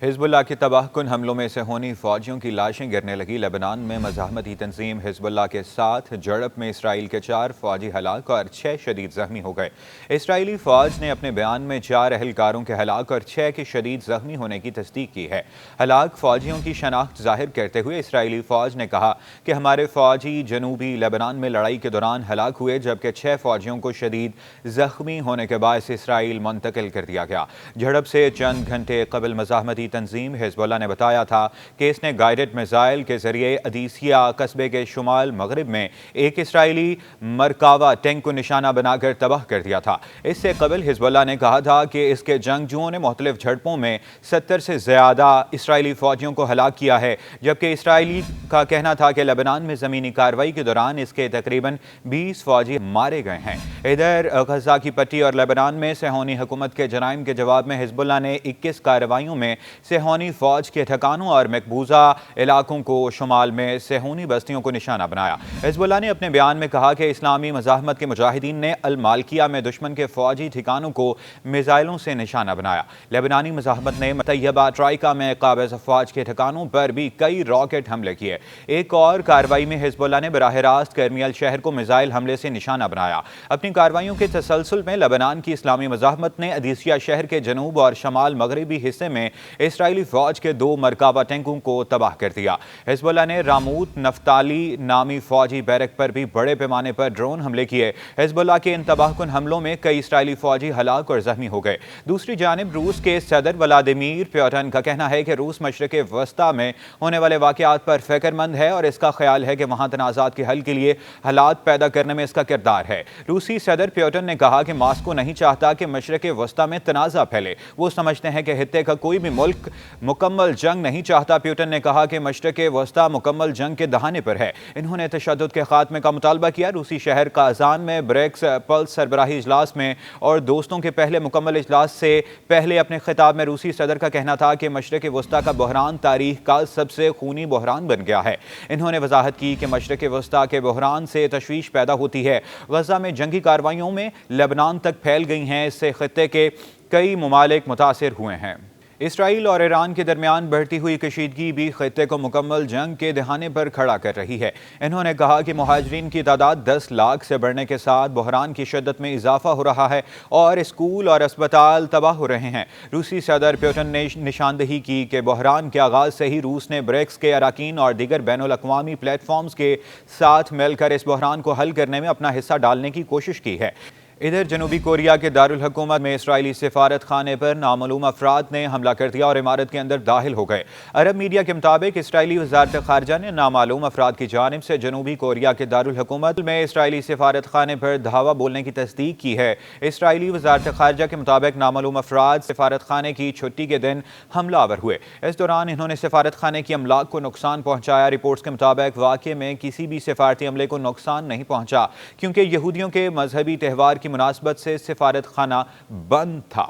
Hezbollah के तबाहकुन हमलों में सेहूनी फौजियों की लाशें गिरने लगी। लेबनान में मज़ाहमती तंजीम हिजबुल्लाह के साथ झड़प में इसराइल के 4 फौजी हलाक और 6 शदीद जख्मी हो गए। इसराइली फौज ने अपने बयान में 4 अहलकारों के हलाक और 6 के शदीद जख्मी होने की तस्दीक की है। हलाक फौजियों की शनाख्त जाहिर करते हुए इसराइली फौज ने कहा कि हमारे फौजी जनूबी लेबनान में लड़ाई के दौरान हलाक हुए, जबकि 6 फौजियों को शदीद जख्मी होने के बायस इसराइल मुंतकिल कर दिया गया। झड़प से चंद घंटे कबल मज़ाहमती तंजीम हिजबुल्लाह ने बताया था कि इसने गाइडेड मिसाइल के जरिए अदीसिया कस्बे के शुमाल मगरिब में एक इसराइली मरकावा टैंक को निशाना बनाकर तबाह कर दिया था। इससे कबल हिजबुल्लाह ने कहा था कि इसके जंगजुओं ने मुख्तलिफ झड़पों में 70 से ज़्यादा इसराइली फौजियों को हलाक किया है, जबकि इसराइली का कहना था कि लेबनान में ज़मीनी कार्रवाई के दौरान इसके तकरीबन 20 फौजी मारे गए हैं। इधर गजा की पट्टी और लेबनान में सेहूनी हुकूमत के जराइम के जवाब में हिजबुल्लाह ने 21 कार्रवाइयों में सेहूनी फौज के ठिकानों और मकबूजा इलाकों को शुमाल में सेहूनी बस्तियों को निशाना बनाया। हिजबुल्लाह ने अपने बयान में कहा कि इस्लामी मज़ाहमत के मुजाहिदीन ने अल मालकिया में दुश्मन के फौजी ठिकानों को मिसाइलों से निशाना बनाया। लेबनानी मज़ाहमत ने तैयबा ट्राइका में काबिज अफवाज के ठिकानों पर भी कई रॉकेट हमले किए। एक और कार्रवाई में हिजबुल्लाह ने बराह रास्त करमियल शहर को मिसाइल हमले से निशाना बनाया। अपनी कार्रवाइयों के तसलसल में लेबनान की इस्लामी मज़ाहमत ने अदीसिया शहर के जनूब और शमाल मगरबी हिस्से में इसराइली फौज के 2 मरकाबा टैंकों को तबाह कर दिया। हिजबुल्लाह ने रामूत नफ्ताली नामी फौजी बैरक पर भी बड़े पैमाने पर ड्रोन हमले किए। हिजबुल्लाह के इन तबाहकुन हमलों में कई इसराइली फौजी हलाक और जख्मी हो गए। दूसरी जानिब रूस के सदर व्लादिमीर पुतिन का कहना है कि रूस मशरिक वस्ता में होने वाले वाक़यात पर फिक्रमंद है और इसका ख्याल है कि वहाँ तनाज़ात के हल के लिए हालात पैदा करने में इसका किरदार है। रूसी सदर पुतिन ने कहा कि मास्को नहीं चाहता कि मशरिक वस्ता में तनाज़ा फैले। वो समझते हैं कि खित्ते का कोई भी मुल्क मुकम्मल जंग नहीं चाहता। पुतिन ने कहा कि मशरिक वस्ता मुकम्मल जंग के दहाने पर है। इन्होंने तशद्दुद के खात्मे का मुतालबा किया। रूसी शहर काजान में ब्रिक्स पल्स सरबराही इजलास में और दोस्तों के पहले मुकम्मल इजलास से पहले अपने खिताब में रूसी सदर का कहना था कि मशरिक वस्ता का बहरान तारीख का सबसे खूनी बहरान बन गया है। इन्होंने वजाहत की कि मशरिक वस्ता के बहरान से तशवीश पैदा होती है। गजा में जंगी कार्रवाइयों में लेबनान तक फैल गई हैं। इससे खित्ते के कई ममालिक मुतासिर हुए हैं। इसराइल और ईरान के दरमियान बढ़ती हुई कशीदगी भी खित्ते को मुकम्मल जंग के दहाने पर खड़ा कर रही है। इन्होंने कहा कि मुहाजिरीन की तादाद 10 लाख से बढ़ने के साथ बहरान की शिद्दत में इजाफा हो रहा है और स्कूल और अस्पताल तबाह हो रहे हैं। रूसी सदर पुतिन ने निशानदही की कि बहरान के आगाज से ही रूस ने ब्रिक्स के अराकीन और दीगर बैनुल अक़वामी प्लेटफॉर्म्स के साथ मिलकर इस बहरान को हल करने में अपना हिस्सा डालने की कोशिश की है। इधर जनूबी कोरिया के दारुल हुकूमत में इसराइली सिफारत खाने पर नामालूम अफराद ने हमला कर दिया और इमारत के अंदर दाखिल हो गए। अरब मीडिया के मुताबिक इसराइली वज़ारत ख़ारजा ने नामालूम अफराद की जानिब से जनूबी कोरिया के दारुल हुकूमत में इसराइली सिफारत खाने पर धावा बोलने की तस्दीक की है। इसराइली वज़ारत ख़ारजा के मुताबिक नामालूम अफराद सिफारत खाने की छुट्टी के दिन हमलावर हुए। इस दौरान इन्होंने सिफारत खाने की अमलाक को नुकसान पहुँचाया। रिपोर्ट्स के मुताबिक वाक़े में किसी भी सिफारती अमले को नुकसान नहीं पहुँचा, क्योंकि यहूदियों के मजहबी त्यौहार की मुनासबत से सिफारत खाना बंद था।